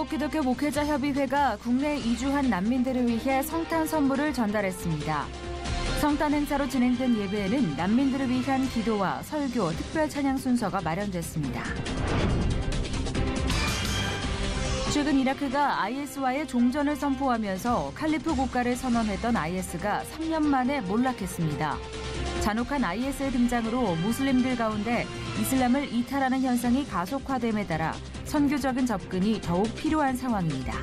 한국기독교 목회자협의회가 국내에 이주한 난민들을 위해 성탄 선물을 전달했습니다. 성탄 행사로 진행된 예배에는 난민들을 위한 기도와 설교, 특별 찬양 순서가 마련됐습니다. 최근 이라크가 IS와의 종전을 선포하면서 칼리프 국가를 선언했던 IS가 3년 만에 몰락했습니다. 잔혹한 IS의 등장으로 무슬림들 가운데 이슬람을 이탈하는 현상이 가속화됨에 따라 선교적인 접근이 더욱 필요한 상황입니다.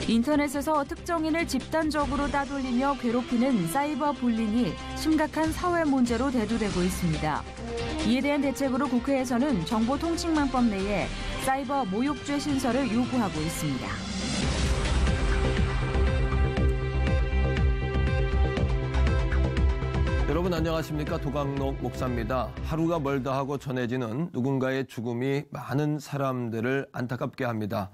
인터넷에서 특정인을 집단적으로 따돌리며 괴롭히는 사이버 불링이 심각한 사회 문제로 대두되고 있습니다. 이에 대한 대책으로 국회에서는 정보통칭망법 내에 사이버 모욕죄 신설을 요구하고 있습니다. 여러분 안녕하십니까? 도강록 목사입니다. 하루가 멀다 하고 전해지는 누군가의 죽음이 많은 사람들을 안타깝게 합니다.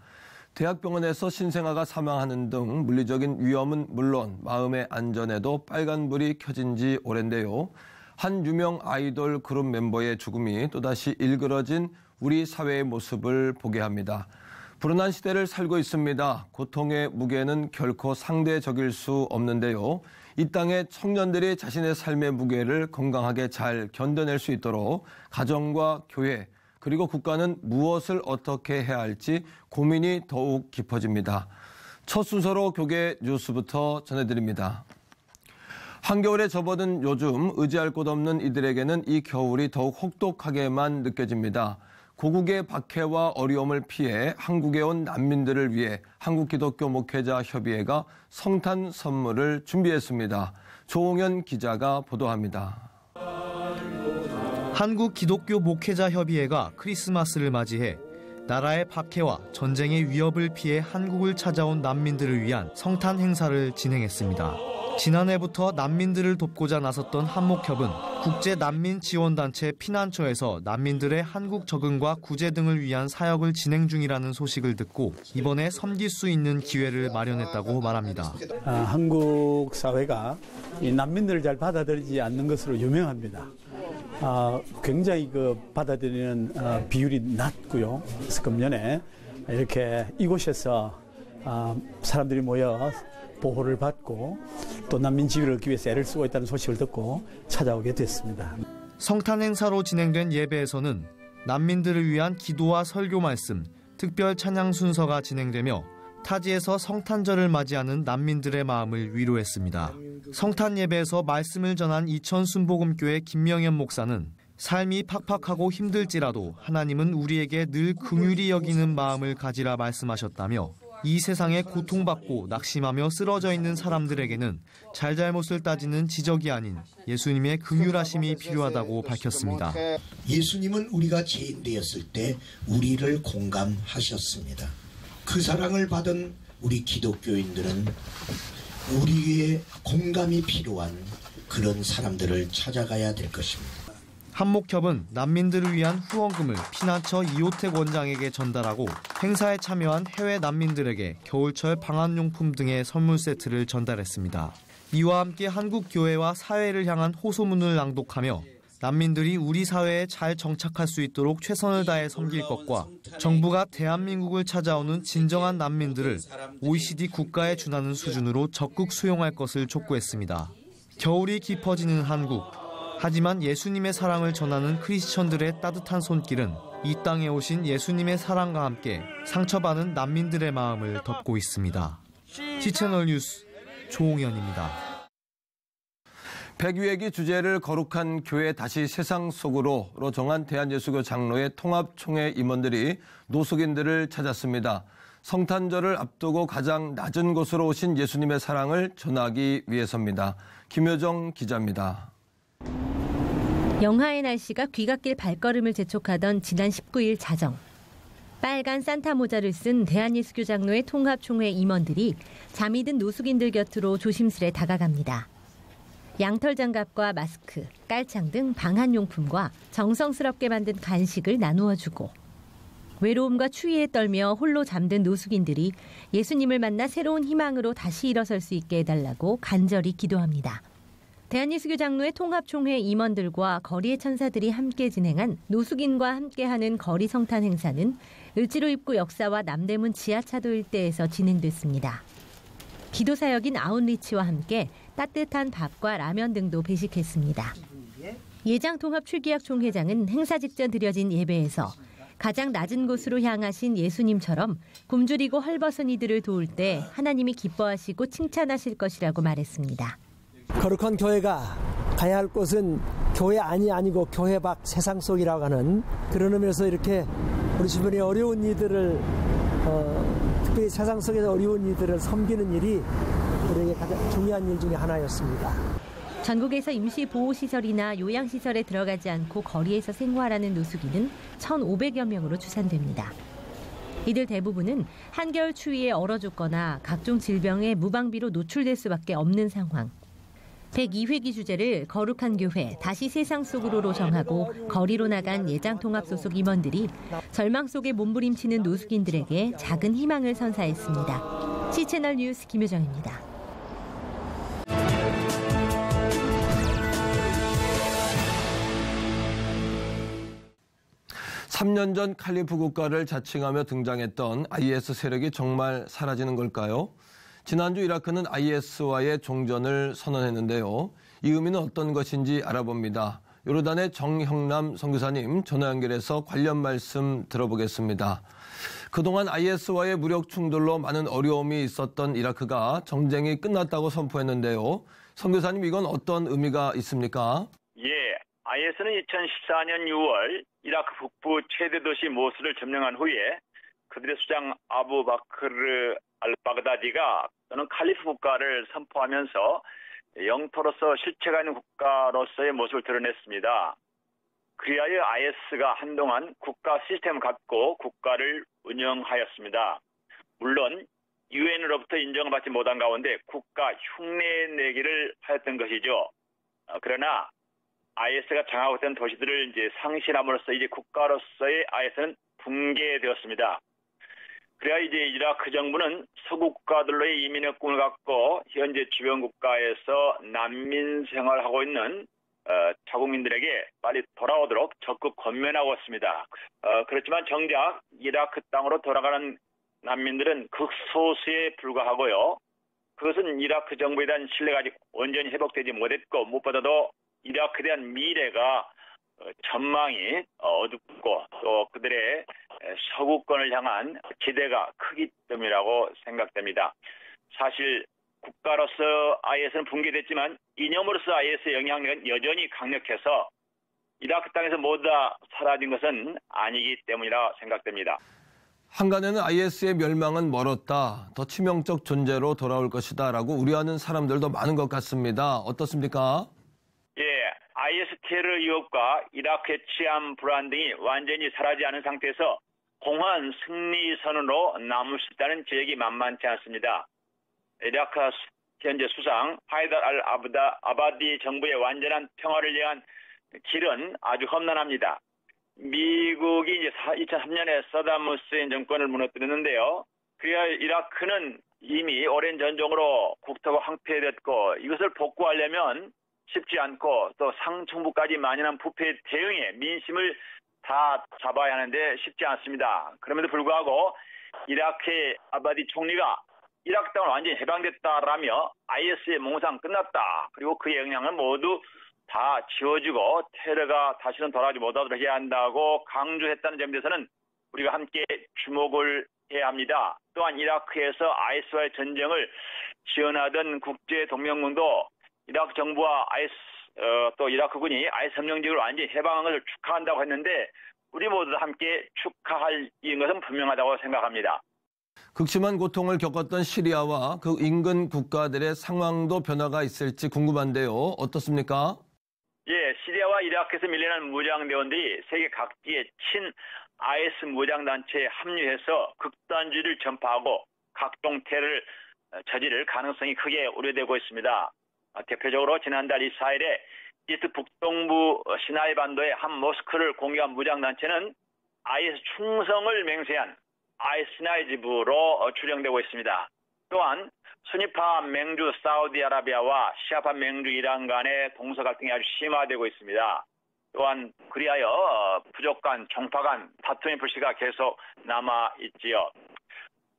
대학병원에서 신생아가 사망하는 등 물리적인 위험은 물론 마음의 안전에도 빨간불이 켜진 지 오랜데요. 한 유명 아이돌 그룹 멤버의 죽음이 또다시 일그러진 우리 사회의 모습을 보게 합니다. 불운한 시대를 살고 있습니다. 고통의 무게는 결코 상대적일 수 없는데요. 이 땅의 청년들이 자신의 삶의 무게를 건강하게 잘 견뎌낼 수 있도록 가정과 교회 그리고 국가는 무엇을 어떻게 해야 할지 고민이 더욱 깊어집니다. 첫 순서로 교계 뉴스부터 전해드립니다. 한겨울에 접어든 요즘 의지할 곳 없는 이들에게는 이 겨울이 더욱 혹독하게만 느껴집니다. 고국의 박해와 어려움을 피해 한국에 온 난민들을 위해 한국기독교 목회자협의회가 성탄 선물을 준비했습니다. 조홍현 기자가 보도합니다. 한국기독교 목회자협의회가 크리스마스를 맞이해 나라의 박해와 전쟁의 위협을 피해 한국을 찾아온 난민들을 위한 성탄 행사를 진행했습니다. 지난해부터 난민들을 돕고자 나섰던 한목협은 국제난민지원단체 피난처에서 난민들의 한국 적응과 구제 등을 위한 사역을 진행 중이라는 소식을 듣고 이번에 섬길 수 있는 기회를 마련했다고 말합니다. 한국 사회가 이 난민들을 잘 받아들이지 않는 것으로 유명합니다. 굉장히 받아들이는 비율이 낮고요. 그래서 금년에 이렇게 이곳에서 사람들이 모여 보호를 받고 또 난민 지위를 얻기 위해서 애를 쓰고 있다는 소식을 듣고 찾아오게 됐습니다. 성탄 행사로 진행된 예배에서는 난민들을 위한 기도와 설교 말씀, 특별 찬양 순서가 진행되며 타지에서 성탄절을 맞이하는 난민들의 마음을 위로했습니다. 성탄 예배에서 말씀을 전한 이천 순복음교회 김명현 목사는 삶이 팍팍하고 힘들지라도 하나님은 우리에게 늘 긍휼히 여기는 마음을 가지라 말씀하셨다며 이 세상에 고통받고 낙심하며 쓰러져 있는 사람들에게는 잘잘못을 따지는 지적이 아닌 예수님의 긍휼하심이 필요하다고 밝혔습니다. 예수님은 우리가 죄인 되었을 때 우리를 공감하셨습니다. 그 사랑을 받은 우리 기독교인들은 우리의 공감이 필요한 그런 사람들을 찾아가야 될 것입니다. 한목협은 난민들을 위한 후원금을 피난처 이호택 원장에게 전달하고 행사에 참여한 해외 난민들에게 겨울철 방한용품 등의 선물 세트를 전달했습니다. 이와 함께 한국 교회와 사회를 향한 호소문을 낭독하며 난민들이 우리 사회에 잘 정착할 수 있도록 최선을 다해 섬길 것과 정부가 대한민국을 찾아오는 진정한 난민들을 OECD 국가에 준하는 수준으로 적극 수용할 것을 촉구했습니다. 겨울이 깊어지는 한국. 하지만 예수님의 사랑을 전하는 크리스천들의 따뜻한 손길은 이 땅에 오신 예수님의 사랑과 함께 상처받은 난민들의 마음을 덮고 있습니다. C채널 뉴스 조홍현입니다. 백유애기 주제를 거룩한 교회 다시 세상 속으로로 정한 대한예수교 장로회 통합총회 임원들이 노숙인들을 찾았습니다. 성탄절을 앞두고 가장 낮은 곳으로 오신 예수님의 사랑을 전하기 위해서입니다. 김효정 기자입니다. 영하의 날씨가 귀갓길 발걸음을 재촉하던 지난 19일 자정. 빨간 산타 모자를 쓴 대한예수교 장로회 통합총회 임원들이 잠이 든 노숙인들 곁으로 조심스레 다가갑니다. 양털 장갑과 마스크, 깔창 등 방한용품과 정성스럽게 만든 간식을 나누어 주고 외로움과 추위에 떨며 홀로 잠든 노숙인들이 예수님을 만나 새로운 희망으로 다시 일어설 수 있게 해달라고 간절히 기도합니다. 대한예수교 장로회 통합총회 임원들과 거리의 천사들이 함께 진행한 노숙인과 함께하는 거리 성탄 행사는 을지로 입구 역사와 남대문 지하차도 일대에서 진행됐습니다. 기도사역인 아웃리치와 함께 따뜻한 밥과 라면 등도 배식했습니다. 예장 통합 출기학 총회장은 행사 직전 드려진 예배에서 가장 낮은 곳으로 향하신 예수님처럼 굶주리고 헐벗은 이들을 도울 때 하나님이 기뻐하시고 칭찬하실 것이라고 말했습니다. 거룩한 교회가 가야 할 곳은 교회 안이 아니고 교회 밖 세상 속이라고 하는 그런 의미에서 이렇게 우리 주변의 어려운 이들을 특별히 세상 속에서 어려운 이들을 섬기는 일이 우리에게 가장 중요한 일 중에 하나였습니다. 전국에서 임시보호시설이나 요양시설에 들어가지 않고 거리에서 생활하는 노숙인은 1,500여 명으로 추산됩니다. 이들 대부분은 한겨울 추위에 얼어 죽거나 각종 질병에 무방비로 노출될 수밖에 없는 상황. 102회기 주제를 거룩한 교회 다시 세상 속으로로 정하고 거리로 나간 예장통합 소속 임원들이 절망 속에 몸부림치는 노숙인들에게 작은 희망을 선사했습니다. C채널 뉴스 김효정입니다. 3년 전 칼리프 국가를 자칭하며 등장했던 IS 세력이 정말 사라지는 걸까요? 지난주 이라크는 IS와의 종전을 선언했는데요. 이 의미는 어떤 것인지 알아봅니다. 요르단의 정형남 선교사님 전화 연결해서 관련 말씀 들어보겠습니다. 그동안 IS와의 무력 충돌로 많은 어려움이 있었던 이라크가 정쟁이 끝났다고 선포했는데요. 선교사님, 이건 어떤 의미가 있습니까? 예, IS는 2014년 6월 이라크 북부 최대 도시 모술을 점령한 후에 그들의 수장 아부 바크르 알바그다디가 또는 칼리프 국가를 선포하면서 영토로서 실체가 있는 국가로서의 모습을 드러냈습니다. 그리하여 IS가 한동안 국가 시스템을 갖고 국가를 운영하였습니다. 물론 유엔으로부터 인정을 받지 못한 가운데 국가 흉내 내기를 하였던 것이죠. 그러나 IS가 장악하고 있던 도시들을 이제 상실함으로써 이제 국가로서의 IS는 붕괴되었습니다. 그래야 이제 이라크 정부는 서구 국가들로의 이민의 꿈을 갖고 현재 주변 국가에서 난민 생활하고 있는 자국민들에게 빨리 돌아오도록 적극 권면하고 있습니다. 그렇지만 정작 이라크 땅으로 돌아가는 난민들은 극소수에 불과하고요. 그것은 이라크 정부에 대한 신뢰가 아직 온전히 회복되지 못했고 무엇보다도 이라크에 대한 미래가 전망이 어둡고 또 그들의 서구권을 향한 기대가 크기 때문이라고 생각됩니다. 사실 국가로서 IS는 붕괴됐지만 이념으로서 IS의 영향력은 여전히 강력해서 이라크 땅에서 모두 다 사라진 것은 아니기 때문이라 생각됩니다. 한간에는 IS의 멸망은 멀었다, 더 치명적 존재로 돌아올 것이다 라고 우려하는 사람들도 많은 것 같습니다. 어떻습니까? 예, IS 테러 위협과 이라크의 치안 불안 등이 완전히 사라지지 않은 상태에서 공허한 승리 선언으로 남을 수 있다는 지적이 만만치 않습니다. 이라크 현재 수상 하이달 알 아바디 정부의 완전한 평화를 위한 길은 아주 험난합니다. 미국이 이제 2003년에 사담 후세인 정권을 무너뜨렸는데요. 그래야 이라크는 이미 오랜 전쟁으로 국토가 황폐됐고 이것을 복구하려면 쉽지 않고 또 상층부까지 만연한 부패 대응에 민심을 다 잡아야 하는데 쉽지 않습니다. 그럼에도 불구하고 이라크의 아바디 총리가 이라크 땅을 완전히 해방됐다라며 IS의 몽상 끝났다. 그리고 그의 영향을 모두 다 지워지고 테러가 다시는 돌아오지 못하도록 해야 한다고 강조했다는 점에 대해서는 우리가 함께 주목을 해야 합니다. 또한 이라크에서 IS와의 전쟁을 지원하던 국제 동맹군도 이라크 정부와 IS 또 이라크군이 IS 점령지역을 완전히 해방한 것을 축하한다고 했는데 우리 모두 함께 축하할 일인 것은 분명하다고 생각합니다. 극심한 고통을 겪었던 시리아와 그 인근 국가들의 상황도 변화가 있을지 궁금한데요. 어떻습니까? 예, 시리아와 이라크에서 밀려난 무장대원들이 세계 각지의 친 IS 무장단체에 합류해서 극단주의를 전파하고 각종 테러를 저지를 가능성이 크게 우려되고 있습니다. 대표적으로 지난달 24일에 이스트 북동부 시나이 반도의 한 모스크를 공격한 무장단체는 IS 충성을 맹세한 IS 시나이 지부로 추정되고 있습니다. 또한 수니파 맹주 사우디아라비아와 시아파 맹주 이란 간의 동서 갈등이 아주 심화되고 있습니다. 또한 그리하여 부족 간, 종파 간 다툼의 불씨가 계속 남아 있지요.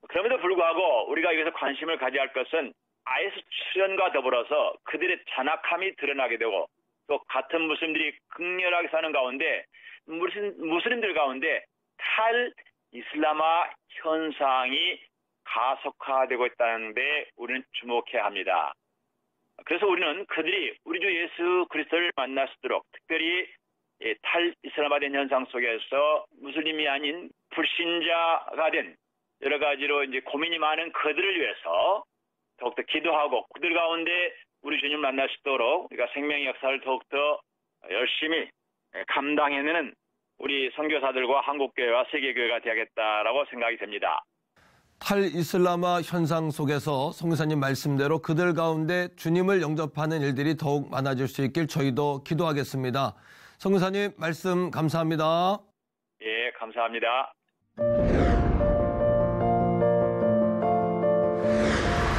그럼에도 불구하고 우리가 여기서 관심을 가져야 할 것은 IS 출현과 더불어서 그들의 잔악함이 드러나게 되고 또 같은 무슬림들이 극렬하게 사는 가운데 무슬림들 가운데 탈이슬람화 현상이 가속화되고 있다는 데 우리는 주목해야 합니다. 그래서 우리는 그들이 우리 주 예수 그리스도를 만날 수 있도록 특별히 탈이슬람화된 현상 속에서 무슬림이 아닌 불신자가 된 여러 가지로 이제 고민이 많은 그들을 위해서 더욱더 기도하고 그들 가운데 우리 주님 만날 수 있도록 우리가 생명의 역사를 더욱더 열심히 감당해내는 우리 선교사들과 한국교회와 세계교회가 되야겠다라고 생각이 됩니다. 탈이슬람화 현상 속에서 성교사님 말씀대로 그들 가운데 주님을 영접하는 일들이 더욱 많아질 수 있길 저희도 기도하겠습니다. 성교사님 말씀 감사합니다. 예, 감사합니다.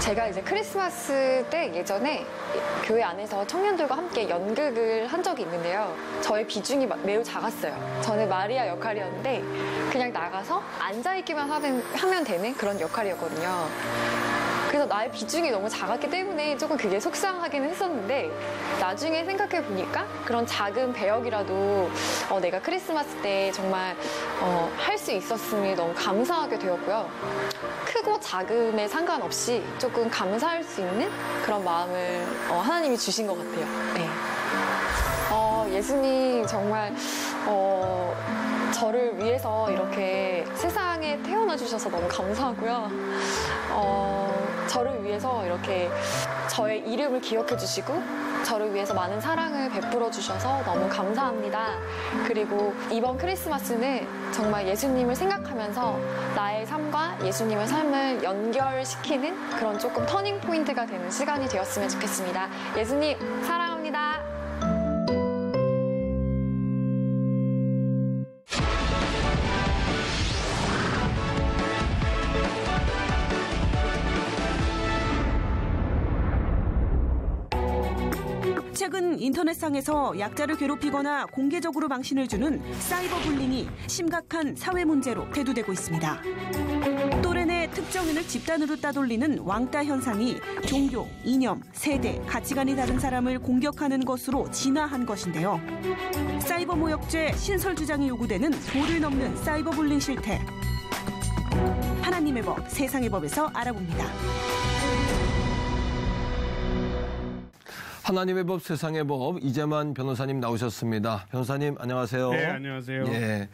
제가 이제 크리스마스 때 예전에 교회 안에서 청년들과 함께 연극을 한 적이 있는데요. 저의 비중이 매우 작았어요. 저는 마리아 역할이었는데 그냥 나가서 앉아있기만 하면 되는 그런 역할이었거든요. 그래서 나의 비중이 너무 작았기 때문에 조금 그게 속상하기는 했었는데 나중에 생각해 보니까 그런 작은 배역이라도 내가 크리스마스 때 정말 할 수 있었음이 너무 감사하게 되었고요. 크고 작음에 상관없이 조금 감사할 수 있는 그런 마음을 하나님이 주신 것 같아요. 네. 예수님 정말 저를 위해서 이렇게 세상에 태어나 주셔서 너무 감사하고요. 저를 위해서 이렇게 저의 이름을 기억해 주시고 저를 위해서 많은 사랑을 베풀어 주셔서 너무 감사합니다. 그리고 이번 크리스마스는 정말 예수님을 생각하면서 나의 삶과 예수님의 삶을 연결시키는 그런 조금 터닝 포인트가 되는 시간이 되었으면 좋겠습니다. 예수님 사랑합니다. 최근 인터넷상에서 약자를 괴롭히거나 공개적으로 망신을 주는 사이버 불링이 심각한 사회 문제로 대두되고 있습니다. 또래 내 특정인을 집단으로 따돌리는 왕따 현상이 종교, 이념, 세대, 가치관이 다른 사람을 공격하는 것으로 진화한 것인데요. 사이버 모욕죄 신설 주장이 요구되는 도를 넘는 사이버 불링 실태. 하나님의 법, 세상의 법에서 알아봅니다. 하나님의 법, 세상의 법, 이재만 변호사님 나오셨습니다. 변호사님, 안녕하세요. 네, 안녕하세요. 예,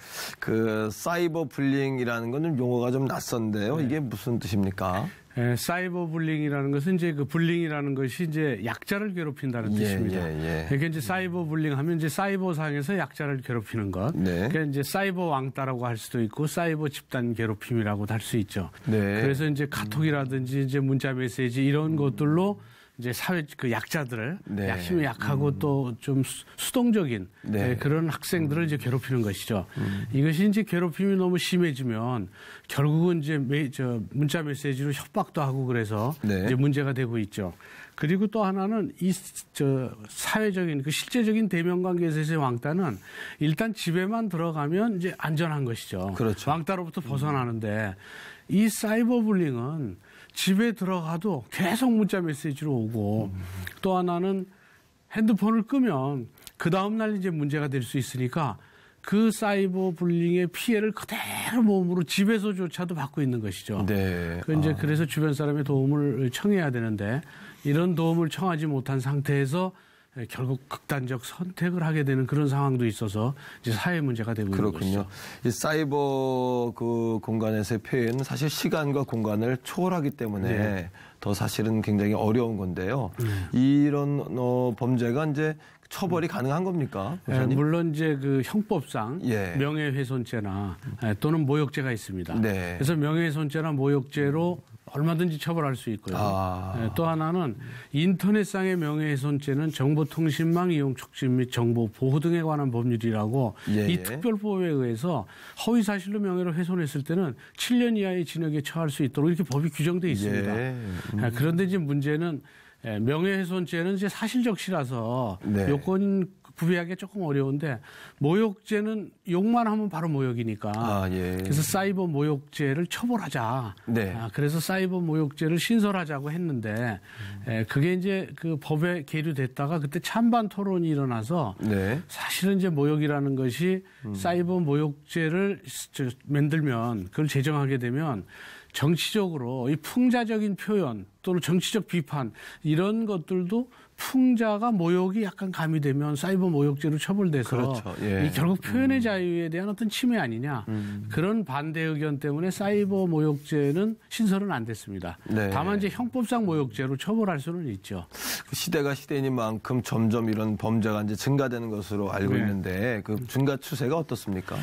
사이버 불링이라는 건 용어가 좀 낯선데요. 네. 이게 무슨 뜻입니까? 사이버 불링이라는 것은 이제 그 불링이라는 것이 이제 약자를 괴롭힌다는 뜻입니다. 그러니까 이제 사이버 불링 하면 이제 사이버상에서 약자를 괴롭히는 것. 네. 그러니까 이제 사이버 왕따라고 할 수도 있고 사이버 집단 괴롭힘이라고도 할 수 있죠. 네. 그래서 이제 카톡이라든지 이제 문자 메시지 이런 것들로 이제 사회 그 약자들을 네. 힘이 약하고 또 좀 수동적인 네. 그런 학생들을 이제 괴롭히는 것이죠. 이것이 이제 괴롭힘이 너무 심해지면 결국은 이제 문자 메시지로 협박도 하고 그래서 네. 이제 문제가 되고 있죠. 그리고 또 하나는 사회적인 그 실제적인 대면 관계에서의 왕따는 일단 집에만 들어가면 이제 안전한 것이죠. 그렇죠. 왕따로부터 벗어나는데 이 사이버 불링은 집에 들어가도 계속 문자 메시지로 오고 또 하나는 핸드폰을 끄면 그 다음날 이제 문제가 될 수 있으니까 그 사이버 불링의 피해를 그대로 몸으로 집에서조차도 받고 있는 것이죠. 네. 그래서 주변 사람의 도움을 청해야 되는데 이런 도움을 청하지 못한 상태에서 결국 극단적 선택을 하게 되는 그런 상황도 있어서 이제 사회 문제가 되고 있는 것이죠. 그렇군요. 이 사이버 공간에서의 표현은 사실 시간과 공간을 초월하기 때문에 네. 더 사실은 굉장히 어려운 건데요. 이런 범죄가 이제 처벌이 가능한 겁니까? 물론 이제 그 형법상 예. 명예훼손죄나 또는 모욕죄가 있습니다. 네. 그래서 명예훼손죄나 모욕죄로 얼마든지 처벌할 수 있고요. 또 하나는 인터넷상의 명예훼손죄는 정보통신망 이용 촉진 및 정보 보호 등에 관한 법률이라고 이 특별법에 의해서 허위 사실로 명예를 훼손했을 때는 7년 이하의 징역에 처할 수 있도록 이렇게 법이 규정돼 있습니다. 그런데 이제 문제는 명예훼손죄는 이제 사실적시라서 요건 구비하기가 조금 어려운데 모욕죄는 욕만 하면 바로 모욕이니까 그래서 사이버 모욕죄를 처벌하자. 그래서 사이버 모욕죄를 신설하자고 했는데 그게 이제 그 법에 계류됐다가 그때 찬반 토론이 일어나서 사실은 이제 모욕이라는 것이 사이버 모욕죄를 만들면 그걸 제정하게 되면 정치적으로 이 풍자적인 표현 또는 정치적 비판 이런 것들도 풍자가 모욕이 약간 가미되면 사이버 모욕죄로 처벌돼서 이 결국 표현의 자유에 대한 어떤 침해 아니냐 그런 반대 의견 때문에 사이버 모욕죄는 신설은 안 됐습니다. 다만 이제 형법상 모욕죄로 처벌할 수는 있죠. 시대가 시대이니만큼 점점 이런 범죄가 이제 증가되는 것으로 알고 있는데 그 증가 추세가 어떻습니까?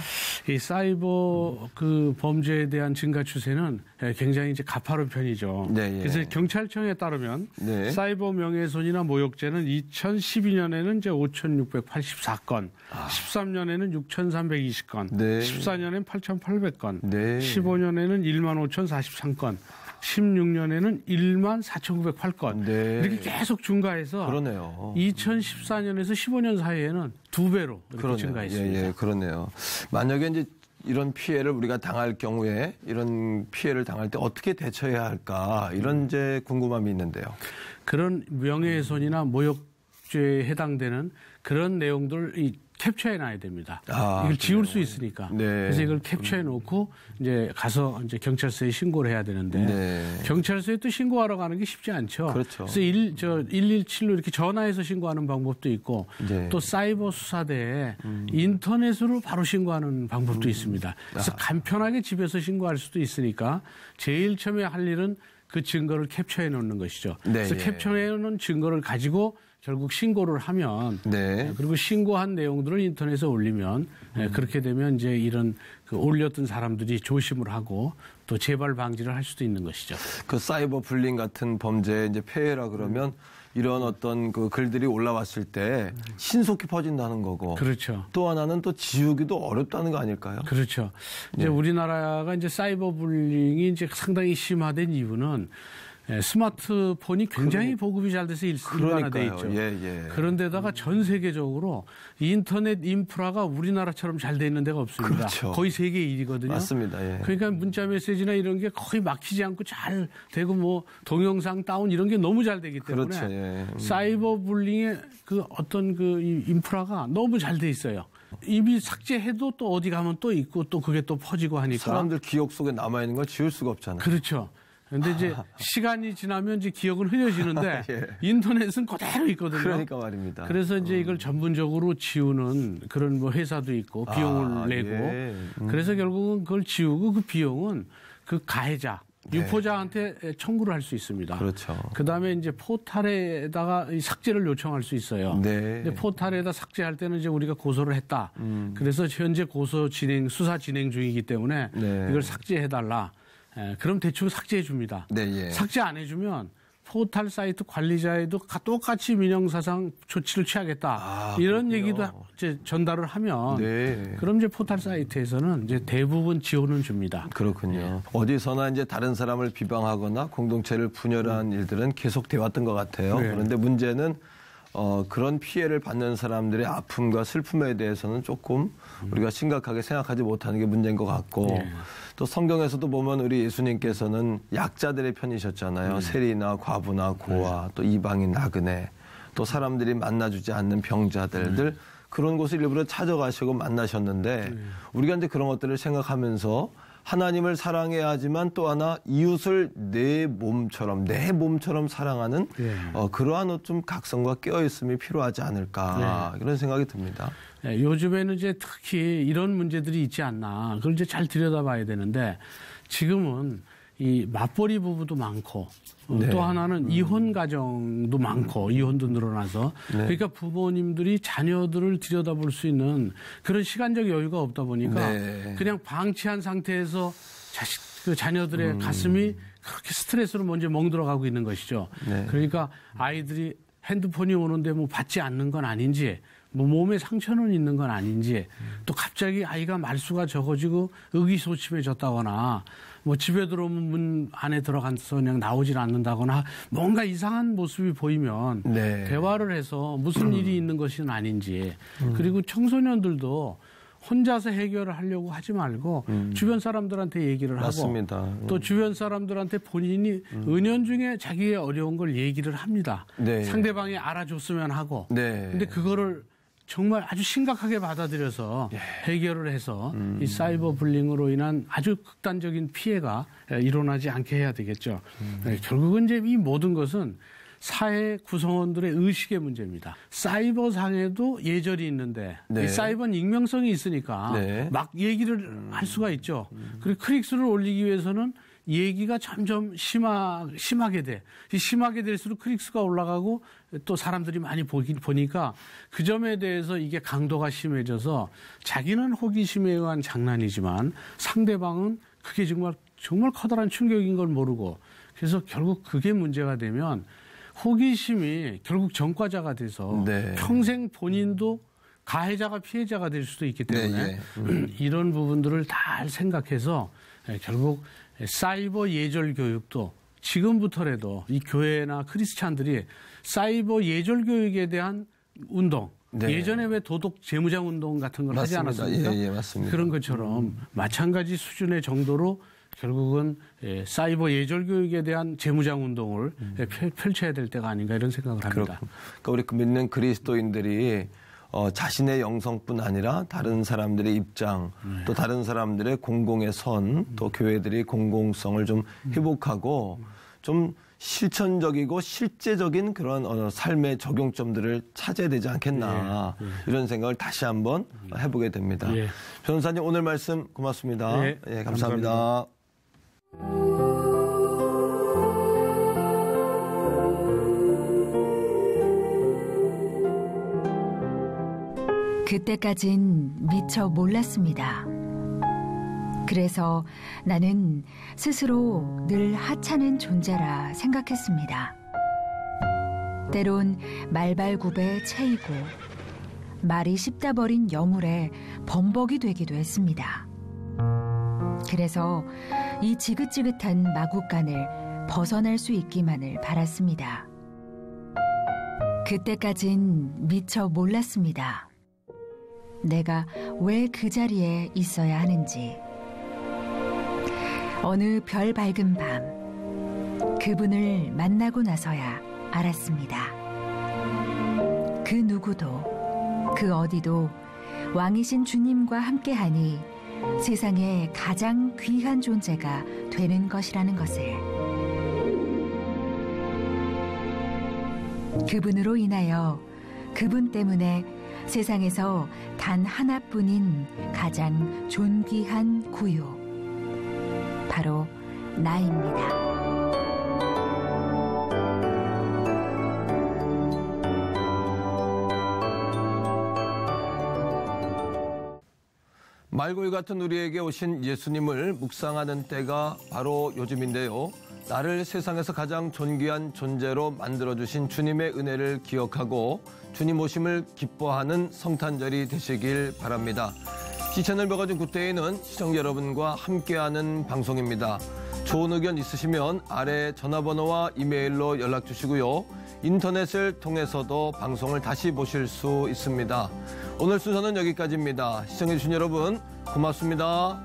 이 사이버 그 범죄에 대한 증가 추세는 굉장히 이제 가파른 편이죠. 그래서 경찰청에 따르면 사이버 명예훼손이나 모욕죄는 2012년에는 이제 5,684건, 13년에는 6,320건, 14년에는 8,800건, 15년에는 15,043건, 16년에는 14,908건 이렇게 계속 증가해서 2014년에서 15년 사이에는 2배로 이렇게 증가했습니다. 그러네요. 만약에 이제 이런 피해를 우리가 당할 경우에 이런 피해를 당할 때 어떻게 대처해야 할까 이런 이제 궁금함이 있는데요. 그런 명예훼손이나 모욕죄에 해당되는 그런 내용들을 캡처해놔야 됩니다. 이걸 지울 수 있으니까. 그래서 이걸 캡처해놓고 이제 가서 이제 경찰서에 신고를 해야 되는데 경찰서에 또 신고하러 가는 게 쉽지 않죠. 그래서 117로 이렇게 전화해서 신고하는 방법도 있고 또 사이버 수사대에 인터넷으로 바로 신고하는 방법도 있습니다. 그래서 간편하게 집에서 신고할 수도 있으니까 제일 처음에 할 일은 그 증거를 캡처해 놓는 것이죠. 그래서 캡처해 놓은 증거를 가지고 결국 신고를 하면 그리고 신고한 내용들을 인터넷에 올리면 그렇게 되면 이제 이런 그 올렸던 사람들이 조심을 하고 또 재발 방지를 할 수도 있는 것이죠. 그 사이버 불링 같은 범죄 이제 폐해라 그러면 이런 어떤 그 글들이 올라왔을 때 신속히 퍼진다는 거고. 또 하나는 또 지우기도 어렵다는 거 아닐까요? 이제 우리나라가 이제 사이버 불링이 이제 상당히 심화된 이유는 스마트폰이 굉장히 보급이 잘 돼서 일반화돼 있죠. 그런데다가 전 세계적으로 인터넷 인프라가 우리나라처럼 잘 돼 있는 데가 없습니다. 거의 세계 1위거든요. 맞습니다. 그러니까 문자 메시지나 이런 게 거의 막히지 않고 잘 되고 뭐 동영상 다운 이런 게 너무 잘 되기 때문에 사이버 불링의 그 어떤 그 인프라가 너무 잘 돼 있어요. 이미 삭제해도 또 어디 가면 또 있고 또 그게 또 퍼지고 하니까 사람들 기억 속에 남아 있는 걸 지울 수가 없잖아요. 그런데 이제 시간이 지나면 이제 기억은 흐려지는데 인터넷은 그대로 있거든요. 그러니까 말입니다. 그래서 이제 이걸 전문적으로 지우는 그런 뭐 회사도 있고 비용을 내고 그래서 결국은 그걸 지우고 그 비용은 그 가해자 유포자한테 청구를 할 수 있습니다. 그다음에 이제 포탈에다가 삭제를 요청할 수 있어요. 근데 포탈에다 삭제할 때는 이제 우리가 고소를 했다. 그래서 현재 수사 진행 중이기 때문에 이걸 삭제해달라. 그럼 대충 삭제해 줍니다. 삭제 안 해주면 포털 사이트 관리자에도 똑같이 민형사상 조치를 취하겠다. 이런 얘기도 이제 전달을 하면 그럼 이제 포털 사이트에서는 이제 대부분 지원은 줍니다. 그렇군요. 어디서나 이제 다른 사람을 비방하거나 공동체를 분열한 일들은 계속돼 왔던 것 같아요. 그런데 문제는 그런 피해를 받는 사람들의 아픔과 슬픔에 대해서는 조금 우리가 심각하게 생각하지 못하는 게 문제인 것 같고 또 성경에서도 보면 우리 예수님께서는 약자들의 편이셨잖아요. 세리나 과부나 고아 또 이방인 나그네 또 사람들이 만나주지 않는 병자들 그런 곳을 일부러 찾아가시고 만나셨는데 우리가 이제 그런 것들을 생각하면서 하나님을 사랑해야 하지만 또 하나 이웃을 내 몸처럼 사랑하는 그러한 좀 각성과 깨어있음이 필요하지 않을까 이런 생각이 듭니다. 요즘에는 이제 특히 이런 문제들이 있지 않나 그걸 이제 잘 들여다봐야 되는데 지금은 이 맞벌이 부부도 많고 또 하나는 이혼 가정도 많고 이혼도 늘어나서 그러니까 부모님들이 자녀들을 들여다볼 수 있는 그런 시간적 여유가 없다 보니까 그냥 방치한 상태에서 그 자녀들의 가슴이 그렇게 스트레스로 먼저 멍들어가고 있는 것이죠. 네. 그러니까 아이들이 핸드폰이 오는데 뭐 받지 않는 건 아닌지, 뭐 몸에 상처는 있는 건 아닌지, 또 갑자기 아이가 말수가 적어지고 의기소침해졌다거나, 뭐 집에 들어오면 문 안에 들어가서 그냥 나오질 않는다거나 뭔가 이상한 모습이 보이면 네. 대화를 해서 무슨 일이 있는 것은 아닌지, 그리고 청소년들도 혼자서 해결을 하려고 하지 말고 주변 사람들한테 얘기를 맞습니다. 하고 또 주변 사람들한테 본인이 은연중에 자기의 어려운 걸 얘기를 합니다. 네. 상대방이 알아줬으면 하고. 네. 근데 그거를 정말 아주 심각하게 받아들여서 해결을 해서 이 사이버 불링으로 인한 아주 극단적인 피해가 일어나지 않게 해야 되겠죠. 결국은 이제 이 모든 것은 사회 구성원들의 의식의 문제입니다. 사이버상에도 예절이 있는데 네. 이 사이버는 익명성이 있으니까 네. 막 얘기를 할 수가 있죠. 그리고 클릭수를 올리기 위해서는 얘기가 점점 심하게 돼. 심하게 될수록 클릭수가 올라가고 또 사람들이 많이 보니까 그 점에 대해서 이게 강도가 심해져서 자기는 호기심에 의한 장난이지만 상대방은 그게 정말 커다란 충격인 걸 모르고, 그래서 결국 그게 문제가 되면 호기심이 결국 전과자가 돼서 네. 평생 본인도 가해자가 피해자가 될 수도 있기 때문에 이런 부분들을 다 생각해서 결국 사이버 예절 교육도 지금부터라도 이 교회나 크리스찬들이 사이버 예절 교육에 대한 운동, 네. 예전에 왜 도덕 재무장 운동 같은 걸 맞습니다. 하지 않았습니까? 예, 맞습니다. 그런 것처럼 마찬가지 수준의 정도로 결국은 사이버 예절 교육에 대한 재무장 운동을 펼쳐야 될 때가 아닌가 이런 생각을 합니다. 그러니까 우리 믿는 그리스도인들이 자신의 영성뿐 아니라 다른 사람들의 입장, 또 다른 사람들의 공공의 선, 또 교회들이 공공성을 좀 회복하고 좀 실천적이고 실제적인 그런 삶의 적용점들을 찾아야 되지 않겠나 이런 생각을 다시 한번 해보게 됩니다. 변호사님 오늘 말씀 고맙습니다. 예, 감사합니다. 그때까진 미처 몰랐습니다. 그래서 나는 스스로 늘 하찮은 존재라 생각했습니다. 때론 말발굽에 채이고 말이 씹다 버린 여물에 범벅이 되기도 했습니다. 그래서 이 지긋지긋한 마구간을 벗어날 수 있기만을 바랐습니다. 그때까진 미처 몰랐습니다. 내가 왜 그 자리에 있어야 하는지. 어느 별 밝은 밤, 그분을 만나고 나서야 알았습니다. 그 누구도, 그 어디도 왕이신 주님과 함께하니 세상에 가장 귀한 존재가 되는 것이라는 것을. 그분으로 인하여, 그분 때문에 세상에서 단 하나뿐인 가장 존귀한 구유, 바로 나입니다. 말고이 같은 우리에게 오신 예수님을 묵상하는 때가 바로 요즘인데요. 나를 세상에서 가장 존귀한 존재로 만들어주신 주님의 은혜를 기억하고 주님 오심을 기뻐하는 성탄절이 되시길 바랍니다. 시채널 벽화준 굿데이는 시청자 여러분과 함께하는 방송입니다. 좋은 의견 있으시면 아래 전화번호와 이메일로 연락 주시고요. 인터넷을 통해서도 방송을 다시 보실 수 있습니다. 오늘 순서는 여기까지입니다. 시청해주신 여러분 고맙습니다.